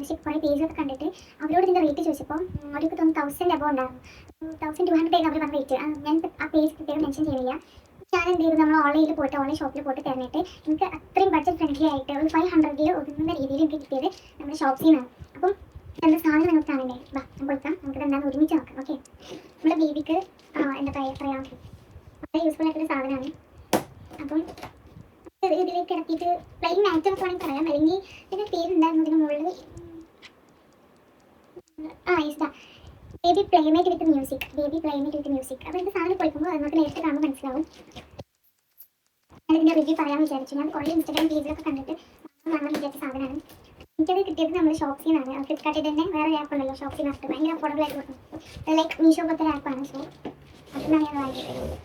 Membership കുറേ പേജൊക്കെ കണ്ടിട്ട് അവരോട് ഇതിൻ്റെ റേറ്റ് ചോദിച്ചപ്പോൾ അവർക്ക് തോന്നുന്നു 1000 എബോ ഉണ്ടായിരുന്നു. 1200 അവർ പറഞ്ഞ റേറ്റ്. ഞാൻ ആ പേജ് പ്രത്യേകം മെൻഷൻ ചെയ്യുന്നില്ല. ഞാൻ എന്ത് ചെയ്തു, നമ്മൾ ഓൺലൈനിൽ പോയിട്ട് ഓൺലൈൻ ഷോപ്പിൽ പോയിട്ട് തിരഞ്ഞിട്ട് എനിക്ക് അത്രയും ബഡ്ജറ്റ് ഫ്രണ്ട്ലി ആയിട്ട് ഒരു 500 ഒതുങ്ങുന്ന രീതിയിൽ എനിക്ക് കിട്ടിയത് നമ്മുടെ ഷോപ്സിൽ നിന്നാണ്. അപ്പം എന്താ സാധനം നിങ്ങൾക്ക് കാണണ്ടേ? ഞാൻ കൊടുക്കാം, നമുക്ക് എന്താണെന്ന് ഒരുമിച്ച് നോക്കാം. ഓക്കെ, നമ്മുടെ ബേബിക്ക് എന്താ പറയാം വളരെ യൂസ്ഫുൾ ആയിട്ടുള്ള സാധനമാണ്. അപ്പം ഇതിലേക്ക് ഇറക്കിയിട്ട് പ്ലെയിൻ മാറ്റ് ഒക്കെ വേണമെങ്കിൽ പറയാം, അല്ലെങ്കിൽ ഇതിൻ്റെ പേരുണ്ടായിരുന്നു ഇതിന് മുകളിൽ. ഇതാ ബേബി പ്ലേമേറ്റ് വിത്ത് മ്യൂസിക്. അപ്പോൾ ഇതിൻ്റെ സാധനം കൊടുക്കുമ്പോൾ അത് നമുക്ക് നേരിട്ട് കാണുമ്പോൾ മനസ്സിലാവും. ഞാൻ ഇതിൻ്റെ റിവ്യൂ പറയാമെന്ന് വിചാരിച്ചു. ഞാൻ കുറേ ഇൻസ്റ്റാഗ്രാം പേജിലൊക്കെ കണ്ടിട്ട് വാങ്ങാൻ വിചാരിച്ച സാധനമാണ്. എനിക്കത് കിട്ടിയത് നമ്മുടെ ഷോപ്സിൽ നിന്നാണ്. ഫ്ലിപ്കാർട്ടിൽ തന്നെ വേറെ ആപ്പ് ഉണ്ടല്ലോ ഷോപ്സിൽ നിന്നിട്ട്, ഭയങ്കര അഫോർഡബിൾ ആയിട്ട് കൊടുക്കും. ലൈക്ക് മീഷോ പോലത്തെ ആപ്പാണ്. സോ അതിനാണ് ഞാൻ വാങ്ങിയത്.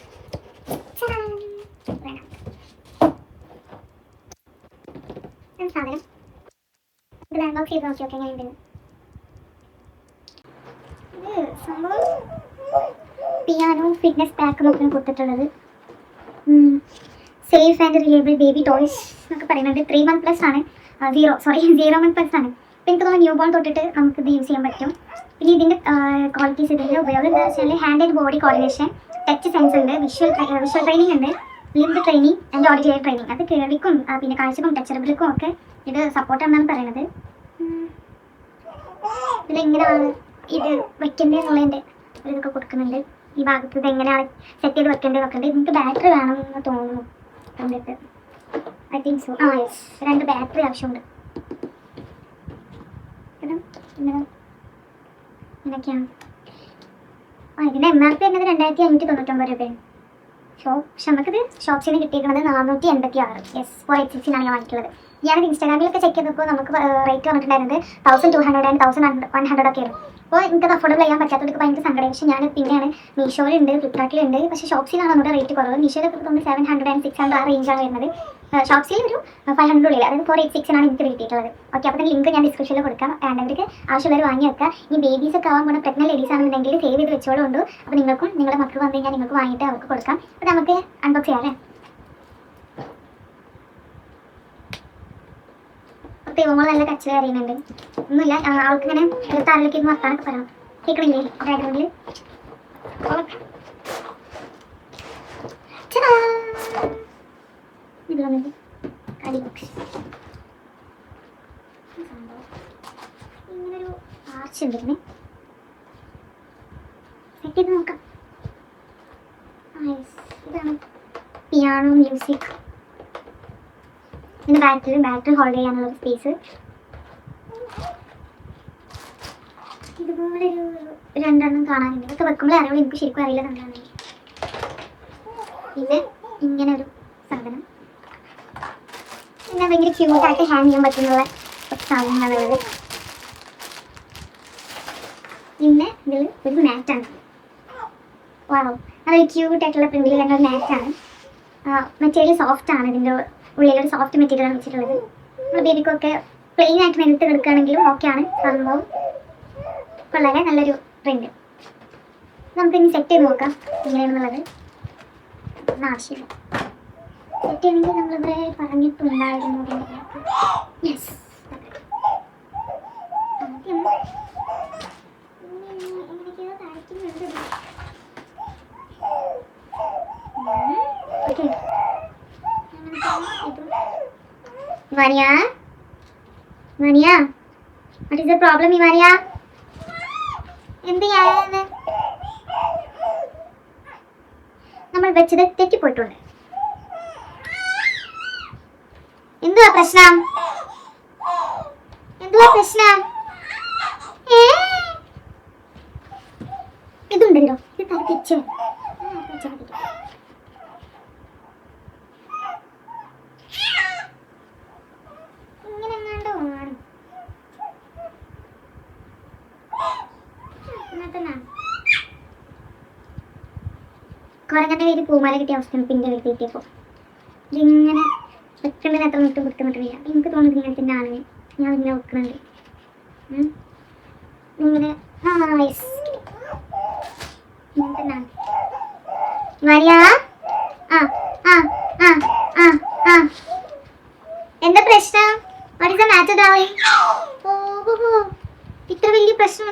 സാധനം ഇത് അൺബോക്സ് ചെയ്ത് നോക്കി. ഓക്കെ, എങ്ങനെയുണ്ടെന്ന്. ഇത് സംഭവം പിയാനോ ഫിറ്റ്നസ് പാക്ക് നോക്കാൻ കൊടുത്തിട്ടുള്ളത്. Safe and reliable baby toys എന്നൊക്കെ പറയുന്നുണ്ട്. 3 months+ ആണ്. 0 months+ ആണ്. അപ്പോൾ എനിക്ക് തോന്നുന്നു ന്യൂ ബോൺ തൊട്ടിട്ട് നമുക്കിത് യൂസ് ചെയ്യാൻ പറ്റും. പിന്നെ ഇതിൻ്റെ ക്വാളിറ്റീസ്, ഇതിൻ്റെ ഉപയോഗം എന്താ വെച്ചാൽ hand and body coordination, touch sense ഉണ്ട്, വിഷ്വൽ ട്രെയിനിങ് ഉണ്ട്, limb training and auditory training. അത് കേൾവിക്കും പിന്നെ കാഴ്ചക്കും ടച്ചറബിൾക്കും ഒക്കെ ഇത് സപ്പോർട്ടാണെന്നാണ് പറയുന്നത്. ഇതിലെങ്ങനെയാണ് ഇത് വെക്കേണ്ടതെന്നുള്ളതിൻ്റെ ഒരു ഇതൊക്കെ കൊടുക്കുന്നുണ്ട്. ഈ ഭാഗത്ത് ഇത് എങ്ങനെയാണ് സെറ്റ് ചെയ്ത് വെക്കേണ്ടതൊക്കെ ഉണ്ട്. ഇതിന് ബാറ്ററി വേണമെന്ന് തോന്നുന്നു കണ്ടിട്ട്. I think so. Yes, 2 battery ആവശ്യമുണ്ട്. ഇങ്ങനെയൊക്കെയാണ്. ഇതിൻ്റെ MRP എന്നത് 2599 രൂപയാണ്. പക്ഷെ നമുക്കിത് ഷോപ്സിൽ നിന്ന് കിട്ടിയിരിക്കുന്നത് 486. യെസ്, 486 ഞാൻ വാങ്ങിയിട്ടുള്ളത്. ഞാനത് ഇൻസ്റ്റാഗ്രാമിലൊക്കെ ചെക്ക് ചെയ്തപ്പോൾ നമുക്ക് റേറ്റ് വന്നിട്ടുണ്ടായിരുന്നത് 1200 and 1100 ഒക്കെ ആയിരുന്നു. അപ്പോൾ എനിക്കത് അഫോർഡബിൾ ചെയ്യാൻ പറ്റാത്തവർക്ക് ഭയങ്കര സങ്കടം. പക്ഷേ ഞാൻ പിന്നെയാണ് മീഷോയിലുണ്ട്, ഫ്ലിപ്കാർട്ടിലുണ്ട്. പക്ഷേ ഷോപ്സിലാണ് നമ്മുടെ റേറ്റ് കുറവ്. മീഷോയിലൊക്കെ തോന്നുന്നു 700 and 600 ആ റേഞ്ചാണ് വരുന്നത്. ഷോപ്സിൽ ഒരു 500 ഉള്ളിൽ, അതായത് 486 എനിക്ക് കിട്ടിയിട്ടുള്ളത്. ഓക്കെ, അപ്പോൾ അതിൻ്റെ ലിങ്ക് ഞാൻ ഡിസ്ക്രിപ്ഷനിൽ കൊടുക്കാം. വേണ്ടവർക്ക് ആവശ്യമുള്ളവർ വാങ്ങി വെക്കുക. ഈ ബേബീസൊക്കെ ആവാൻ പോകുന്ന പ്രഗ്നന്റ് ലേഡീസ് ആണെന്നുണ്ടെങ്കിൽ സേവ് ചെയ്ത് വെച്ചോളുണ്ട്. അപ്പോൾ നിങ്ങൾക്കും നിങ്ങളുടെ മക്കൾ വന്നു കഴിഞ്ഞാൽ നിങ്ങൾക്ക് വാങ്ങിയിട്ട് അവർക്ക് കൊടുക്കാം. അപ്പോൾ നമുക്ക് അൺബോക്സ് ചെയ്യാം അല്ലേ? ദൈവങ്ങൾ നല്ല കച്ചിൽ അറിയുന്നുണ്ട്. ഒന്നുമില്ല, ആൾക്ക് ഇങ്ങനെ താരലേക്ക് വർത്താനൊക്കെ പറയാം. കേൾക്കണില്ലേ ബാക്ക്ഗ്രൗണ്ടിൽ? ഇത് വന്നിട്ട് കടി ബോക്സ് ഇങ്ങനൊരു ആർച്ച് ഉണ്ട്. ഇതിന് സെറ്റ് ചെയ്ത് നോക്കാം. ഇതാണ് പിയാനോ മ്യൂസിക്. ഇതിൻ്റെ ബാറ്ററി ഹോൾഡ് ചെയ്യാനുള്ള സ്പേസ്. ഇതുപോലെ ഒരു 2 എണ്ണം കാണാനുണ്ട്. ഇതൊക്കെ വെക്കുമ്പോൾ അറിയുള്ളൂ, എനിക്ക് ശരിക്കും അറിയില്ല എന്താണെങ്കിൽ. പിന്നെ ഇങ്ങനെ ഒരു സാധനം, പിന്നെ ഭയങ്കര ക്യൂട്ടായിട്ട് ഹാങ് ചെയ്യാൻ പറ്റുന്ന സാധനങ്ങളുള്ളത്. പിന്നെ ഇതിൽ ഒരു മാറ്റാണ്. വാവ്, അതൊരു ക്യൂട്ടായിട്ടുള്ള പ്രിന്റിൽ തന്നെ ഒരു മാറ്റാണ്. മെറ്റീരിയൽ സോഫ്റ്റ് ആണ്. ഇതിൻ്റെ ഉള്ളിലൊരു സോഫ്റ്റ് മെറ്റീരിയലാണ് വെച്ചിട്ടുള്ളത്. നമ്മുടെ ബേബിക്കൊക്കെ പ്ലെയിൻ ആയിട്ട് നിലത്ത് കിടക്കുകയാണെങ്കിലും ഓക്കെയാണ് സംഭവം. വളരെ നല്ലൊരു പ്രിന്റ്. നമുക്കിനി സെറ്റ് ചെയ്ത് നോക്കാം എങ്ങനെയാണെന്നുള്ളത്. ആവശ്യമില്ല, സെറ്റ് ചെയ്യണമെങ്കിൽ നമ്മളിവിടെ പറഞ്ഞിട്ടുണ്ടായിരുന്നു. യെസ്, ആദ്യം എങ്ങനെയൊക്കെയോ കാണിക്കുന്നുണ്ട്. Okay, Ivania? What is the problem, Ivania? എന്താണ് നമ്മൾ വെച്ചത് തെറ്റിപ്പോയിട്ടുണ്ട്. എന്തുവാ പ്രശ്നം? ഇതുണ്ടല്ലോ, ഇത് തല തിരിച്ചു. കുറങ്ങനെ പേര് പൂമാല കിട്ടിയ അവസ്ഥ പിന്നെ വീട്ടിൽ കിട്ടിയപ്പോൾ ഇതിങ്ങനെ വെക്കേണ്ടതിന് അത്ര വിട്ട് കൊടുക്കുന്നിട്ടില്ല. എനിക്ക് തോന്നുന്നത് ഇങ്ങനെ തന്നെ ആണ്. ഞാൻ ഇങ്ങനെ വെക്കുന്നുണ്ട് ഇങ്ങനെ. ഇങ്ങനെ തന്നെയാണ്. എന്താ പ്രശ്നം? What is the matter, darling?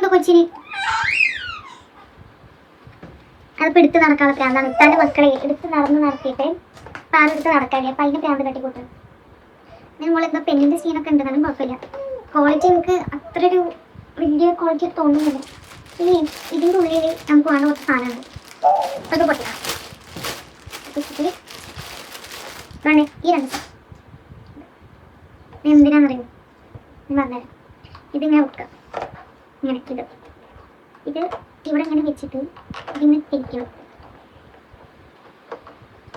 എന്തോ കൊച്ചിന് അതിപ്പോൾ എടുത്ത് നടക്കാനുള്ള പ്രാന്താണ്. ഇത്താൻ്റെ മക്കളെ എടുത്ത് നടത്തിയിട്ട് പാലെടുത്ത് നടക്കാല്ലേ, അപ്പം അതിൻ്റെ പ്രാന്ത് തട്ടിക്കൂട്ടും. നമ്മളെന്തോ പെണ്ണിൻ്റെ സീനൊക്കെ ഉണ്ടെന്നാലും കുഴപ്പമില്ല. ക്വാളിറ്റി നമുക്ക് അത്ര ഒരു വലിയ ക്വാളിറ്റി തോന്നുന്നില്ല. ഇനി ഇതിൻ്റെ ഉള്ളിൽ നമുക്ക് വേണ്ട കുറച്ച് സാധനമുണ്ട്, അത് പൊട്ടിക്കാം. ഈ രണ്ട് എന്തിനാണെന്നറിയോ ഞാൻ പറഞ്ഞുതരാം. ഇതിങ്ങനെ വെക്കുക, ഇങ്ങനെ ഇത് ഇവിടെ ഇങ്ങനെ വെച്ചിട്ട് ഇതിങ്ങനെ തിരിക്കണം.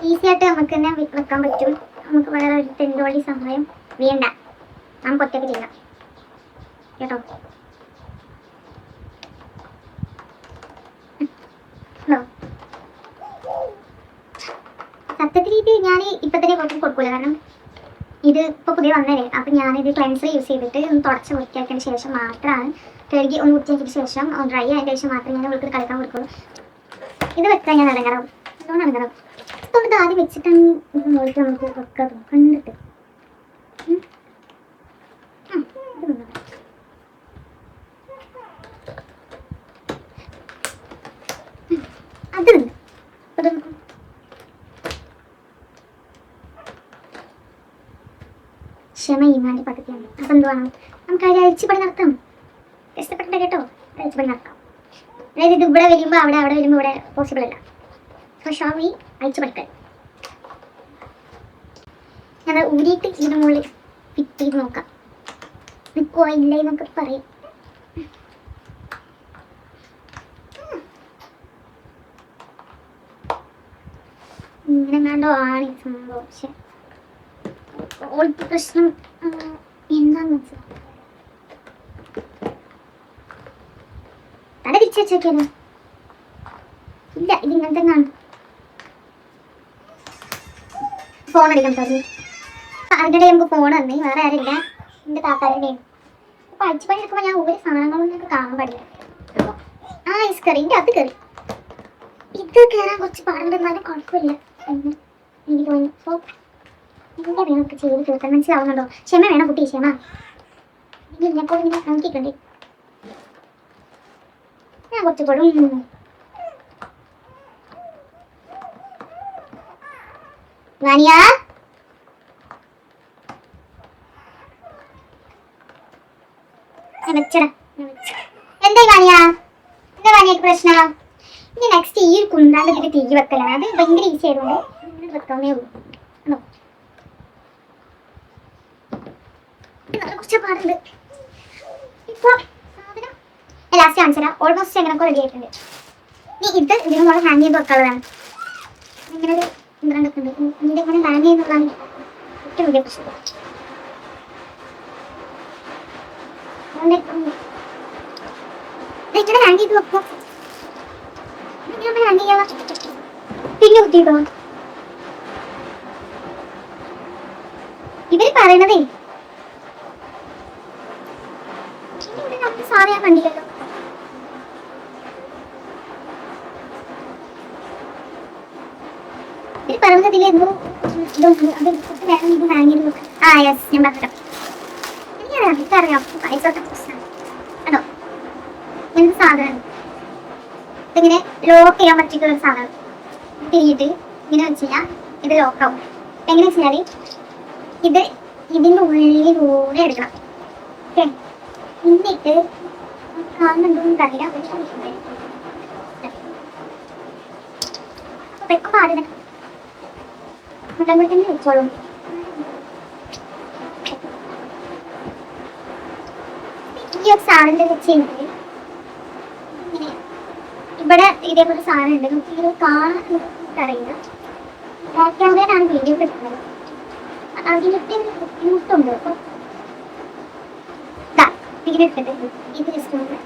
ഈസി ആയിട്ട് നമുക്ക് തന്നെ വെക്കാൻ പറ്റും. നമുക്ക് വേറെ ഒരു തെണ്ടുവള്ളി സഹായം വേണ്ട, നമുക്ക് ഒറ്റയ്ക്ക് ചെയ്യാം കേട്ടോ. സത്യത്തിൽ ഇത് ഞാൻ ഇപ്പം തന്നെ കുറച്ച് കൊടുക്കില്ല, കാരണം ഇത് ഇപ്പോൾ പുതിയ വന്നതല്ലേ. അപ്പം ഞാനിത് ക്ലെൻസർ യൂസ് ചെയ്തിട്ട് ഒന്ന് തുടച്ച് വൃത്തിയാക്കിയതിന് ശേഷം മാത്രമാണ്, കഴുകി ഒന്ന് വൃത്തിയാക്കിയതിന് ശേഷം ഡ്രൈ ആയതിന് ശേഷം മാത്രമേ ഞാൻ അവൾക്ക് കളിക്കാൻ കൊടുക്കുള്ളൂ. ഇത് വെക്കാൻ ഞാൻ ഇറങ്ങണം, അതുകൊണ്ട് ഇറങ്ങണം. അതുകൊണ്ട് ആദ്യം വെച്ചിട്ടാണ് നോക്കി നമുക്ക് വെക്കാം കണ്ടിട്ട്. അത് ക്ഷമ ഈമാൻ്റെ പദ്ധതിയാണ്. അപ്പം എന്തുവാണ്, നമുക്ക് അതിൽ അഴിച്ചുപടി നടത്താം. ഇഷ്ടപ്പെട്ട കേട്ടോ, അഴിച്ചുപടി നടക്കാം. അതായത് ഇത് ഇവിടെ വരുമ്പോൾ അവിടെ വരുമ്പോൾ ഇവിടെ പോസിബിൾ അല്ല. സോ ഷോ വി അഴിച്ചുപടിക്കാൻ ഞാൻ ഊരിയിട്ട് ഇതിന് മുകളിൽ ഫിറ്റ് ചെയ്ത് നോക്കാം. നിൽക്കുമോ ഇല്ല എന്നൊക്കെ പറയും. ഇങ്ങനെ കണ്ടോ ആണ് ഈ സംഭവം. പക്ഷെ ഓൾക്ക് പ്രശ്നം എന്താന്ന് വെച്ചാൽ തല തിരിച്ചു വെച്ചേക്കാണ്. ഇല്ല, ഇത് ഇങ്ങനെ തന്നെയാണ്. ഫോൺ അടിക്കാൻ പറഞ്ഞു. അതിനിടെ നമുക്ക് ഫോൺ തന്നെ, വേറെ ആരില്ല, എൻ്റെ താത്താരുടെയും. അപ്പോൾ അഴിച്ചുപണി എടുക്കുമ്പോൾ ഞാൻ ഒരു സാധനങ്ങളൊന്നും ഞങ്ങൾക്ക് കാണാൻ പാടില്ല. ആ ഐസ് കറി ഇതിൻ്റെ അത് കറി ഇത് കയറാൻ കുറച്ച് പാടുണ്ടെന്നാലും കുഴപ്പമില്ല എന്ന് എനിക്ക് തോന്നി. സോ എന്താ വേണം നമുക്ക് ചെയ്ത് തീർക്കാൻ മനസ്സിലാവുന്നുണ്ടോ? ക്ഷമ വേണം കുട്ടി, ക്ഷമ. ഇതിനെക്കൊണ്ട് ഇങ്ങനെ നോക്കിയിട്ടുണ്ട്. ഞാൻ കുറച്ചുകൂടും വാനിയ എന്താ വാനിയ, എന്താ വാനിയക്ക് പ്രശ്നം? ഇനി നെക്സ്റ്റ് ഈ ഒരു കുന്താണ്ട് ഇതിന്റെ തീ വെക്കലാണ്. അത് ഭയങ്കര ഈസി ആയതുകൊണ്ട് വെക്കാമേ ഉള്ളൂ. കുറച്ച് പാടുണ്ട്. ഇപ്പൊ സാധനം ലാസ്റ്റ് കാണിച്ചുതരാം. ഓൾമോസ്റ്റ് എങ്ങനെയൊക്കെ റെഡി ആയിട്ടുണ്ട്. ഇനി ഇത് ഇതിന് നമ്മൾ ഹാങ് ചെയ്ത് വെക്കാനുള്ളതാണ്. ഇങ്ങനെ ഒരു ഇന്ദ്രണ്ടൊക്കെ ഉണ്ട്. ഇതിൻ്റെ ഇങ്ങനെ ഹാങ് ചെയ്യുന്നതാണ് ഏറ്റവും വലിയ പ്രശ്നം. ഇങ്ങനെ ഹാങ് ചെയ്ത് വെക്കും. ഹാങ് ചെയ്യാം പിന്നെ കുത്തിയിട്ടോ. ഇവര് പറയണതേ നമുക്ക് സാറ് ഞാൻ കണ്ടില്ലല്ലോ. ഇവര് പറയുന്നതിൽ എന്തോ അത് വേണം ഇത് ഹാങ് ചെയ്ത് വെക്കാം. ആ യെസ്, ഞാൻ പറഞ്ഞോ. എനിക്കറിയാം പൈസ കേട്ടോ. എന്ത് സാധനം ഇതിങ്ങനെ ലോക്ക് ചെയ്യാൻ പറ്റിയ ഒരു സാധനം. തിരിയിട്ട് ഇങ്ങനെ വെച്ച് കഴിഞ്ഞാൽ ഇത് ലോക്കാവും. എങ്ങനെ വെച്ചാൽ ഇത് ഇതിൻ്റെ ഉള്ളിലൂടെ എടുക്കണം. ഓക്കെ, എന്നിട്ട് കാണുന്നുണ്ടോന്ന് അറിയില്ല. വെക്കുമ്പോൾ ആദ്യം മുട്ടമ്പഴത്തന്നെ വെച്ചോളൂ. ഈ ഒരു സാധനത്തെ വെച്ച് കഴിഞ്ഞാൽ ഇങ്ങനെ ഇവിടെ ഇതേപോലെ സാധനം ഉണ്ട്. നമുക്ക് ഇത് കാണാൻ അറിയില്ല. ക്യാമറയിലാണ് വീഡിയോ എടുക്കുന്നത്. അതിനൊക്കെ ബുദ്ധിമുട്ടുണ്ട്. അപ്പം ഇങ്ങനെ എടുത്തിട്ട് ഇത് ജസ്റ്റ് ഒന്ന്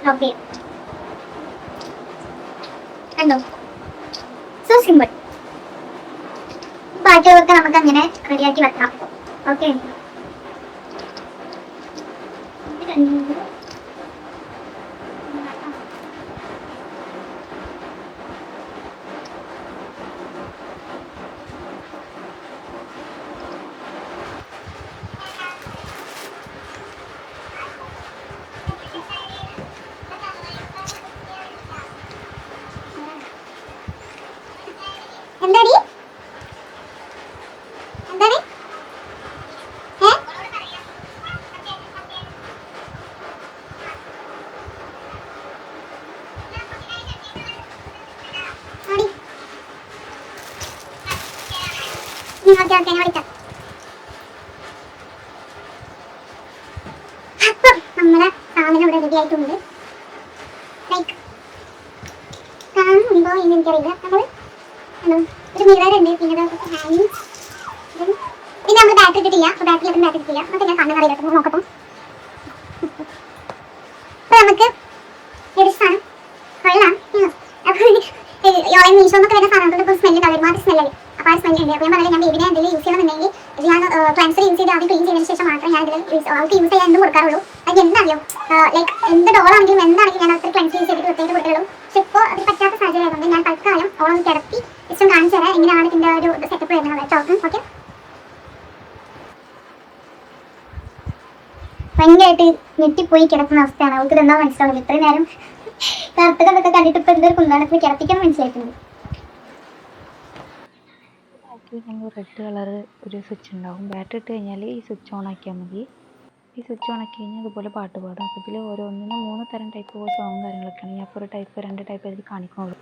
ലോക്ക് ചെയ്യാം. കണ്ടോ, സോ സിമ്പിൾ. ബാക്കിയുള്ളവർക്ക് നമുക്ക് അങ്ങനെ റെഡിയാക്കി വെക്കാം. ഓക്കെ, ഓക്കെ ഓക്കെ ഞാൻ വിളിക്കാം. അപ്പം നമ്മുടെ സാധനം ഇവിടെ റെഡി ആയിട്ടുണ്ട്. ലൈക്ക് കാണുന്നുണ്ടോ എന്ന് എനിക്കറിയില്ല. നമ്മൾ ഒരു മിറർ ഉണ്ട്, പിന്നെ ഹാങ്ങിങ്, പിന്നെ നമ്മൾ ബാറ്ററി ഇട്ടിട്ടില്ല. അപ്പോൾ ബാറ്ററി ഇട്ടിട്ടില്ല. നമുക്ക് ഞാൻ കണ്ണു അറിയില്ല, നോക്കട്ടെ. അപ്പോൾ നമുക്ക് ഒരു സാധനം കൊള്ളാം. മീഷോന്നൊക്കെ വരുന്ന സാധനങ്ങളുടെ ഇപ്പോൾ സ്മെല്ല് ഉണ്ടാവും, ഒരുമാതിരി സ്മെല്ലല്ലേ. അപ്പോൾ ആ സ്മെല്ലുണ്ട്. അപ്പോൾ ഞാൻ പറഞ്ഞാൽ ഞാൻ ബേബിനെ എന്തെങ്കിലും യൂസ് ചെയ്യണമെന്നുണ്ടെങ്കിൽ ഞാൻ ക്ലൻസർ യൂസ് ചെയ്ത് ആദ്യം ക്ലീൻ ചെയ്തതിന് ശേഷം മാത്രമേ ഞാൻ ഇതിൽ അവർക്ക് യൂസ് ചെയ്യാൻ എന്തും കൊടുക്കാറുള്ളൂ. അത് എന്താണെന്നറിയോ, ലൈക്ക് എന്ത് ഡോളാണെങ്കിലും എന്താണെങ്കിലും ഞാൻ അത്ര ക്ലൻസർ യൂസ് ചെയ്തിട്ട് പ്രത്യേകം കൊടുക്കുള്ളൂ. പക്ഷെ ഇപ്പോൾ അത് പറ്റാത്ത സാഹചര്യം ആയതുകൊണ്ട് ഞാൻ തൽക്കാലം ഓളം കിടത്തി ഇഷ്ടം കാണിച്ചു തരാം എങ്ങനെയാണ് ഇതിൻ്റെ ഒരു സെറ്റപ്പ് വരുന്നത് കേട്ടോ. ഓക്കെ, ഭയങ്കരമായിട്ട് ഞെട്ടിപ്പോയി കിടക്കുന്ന അവസ്ഥയാണ്. അവൾക്ക് ഇതെന്താ മനസ്സിലാവില്ല. ഇത്രയും നേരം കറുത്തതൊക്കെ കണ്ടിട്ട് ഇപ്പോൾ എന്തൊരു കുന്താണത്തിൽ കിടത്തിക്കാൻ മനസ്സിലാക്കുന്നത്. നമ്മൾ റെഡ് കളർ ഒരു സ്വിച്ച് ഉണ്ടാവും. ബാറ്ററി ഇട്ട് കഴിഞ്ഞാൽ ഈ സ്വിച്ച് ഓൺ ആക്കിയാൽ മതി. ഈ സ്വിച്ച് ഓൺ ആക്കി കഴിഞ്ഞാൽ അതുപോലെ പാട്ട് പാടും. അപ്പോൾ ഇതിൽ ഓരോന്നിനും 3 തരം ടൈപ്പ് സോങ്ങും കാര്യങ്ങളൊക്കെയാണ്. ഞാൻ അപ്പോൾ ഒരു ടൈപ്പ് 2 ടൈപ്പ് ഇതിൽ കാണിക്കുന്നുള്ളൂ.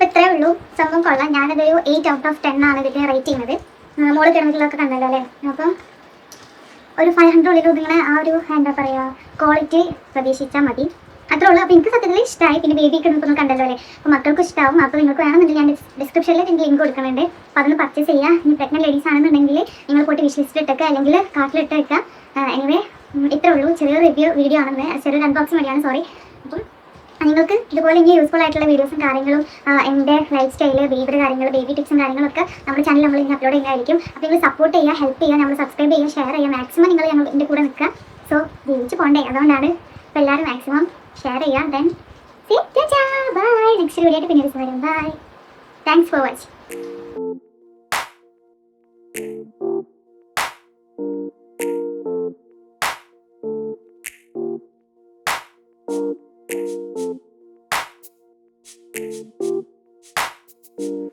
ഇത്രേ ഉള്ളൂ. സംഭവം കൊള്ളാം. ഞാനതൊരു 8 ഔട്ട് ഓഫ് 10 ആണ് ഇതിൻ്റെ റേറ്റ് ചെയ്യുന്നത്. മോള് കിടന്നിട്ടുള്ളതൊക്കെ കണ്ടല്ലോ അല്ലേ. അപ്പം ഒരു 500 ഉള്ളിൽ ഒതുങ്ങണ ആ ഒരു എന്താ പറയുക ക്വാളിറ്റി പ്രതീക്ഷിച്ചാൽ മതി. അത്രേ ഉള്ളൂ. അപ്പോൾ എനിക്ക് സത്യത്തിൽ ഇഷ്ടമായി. പിന്നെ ബേബി കിടന്നൊന്നും കണ്ടല്ലോ അല്ലേ. അപ്പോൾ മക്കൾക്ക് ഇഷ്ടമാവും. അപ്പോൾ നിങ്ങൾക്ക് വേണമെന്നുണ്ടെങ്കിൽ ഞാൻ ഡിസ്ക്രിപ്ഷനിൽ എനിക്ക് ലിങ്ക് കൊടുക്കുന്നുണ്ട്. അപ്പോൾ അതൊന്ന് പർച്ചേസ് ചെയ്യുക. ഇനി പ്രഗ്നൻറ്റ് ലേഡീസ് ആണെന്നുണ്ടെങ്കിൽ നിങ്ങൾ പോയിട്ട് വിഷ് ലിസ്റ്റ് ഇട്ടേക്കുക, അല്ലെങ്കിൽ കാർട്ടിലിട്ട് വെക്കുക. എനിവേ ഇത്രേ ഉള്ളൂ. ചെറിയൊരു വീഡിയോ ആണെന്ന്, ചെറിയൊരു അൺബോക്സിങ് വീഡിയോ ആണ്. സോറി. അപ്പം നിങ്ങൾക്ക് ഇതുപോലെ ഇനി യൂസ്ഫുൾ ആയിട്ടുള്ള വീഡിയോസും കാര്യങ്ങളും എൻ്റെ ലൈഫ് സ്റ്റൈല്, ബേബിയുടെ കാര്യങ്ങൾ, ബേബി ടിപ്സും കാര്യങ്ങളൊക്കെ നമ്മുടെ ചാനൽ നമ്മൾ ഇനി അപ്ലോഡ് ചെയ്യുന്നതായിരിക്കും. അപ്പോൾ നിങ്ങൾ സപ്പോർട്ട് ചെയ്യുക, ഹെൽപ്പ് ചെയ്യുക, നമ്മൾ സബ്സ്ക്രൈബ് ചെയ്യുക, ഷെയർ ചെയ്യുക. മാക്സിമം നിങ്ങൾ എൻ്റെ കൂടെ നിൽക്കുക. സോ ജീവിച്ച് പോകണ്ടേ, അതുകൊണ്ടാണ്. അപ്പോൾ എല്ലാവരും മാക്സിമം ഷെയർ ചെയ്യുക. Then bye. നെക്സ്റ്റ് വീഡിയോ ആയിട്ട് പിന്നെ വരും. Bye. Thanks for watching. Thank you.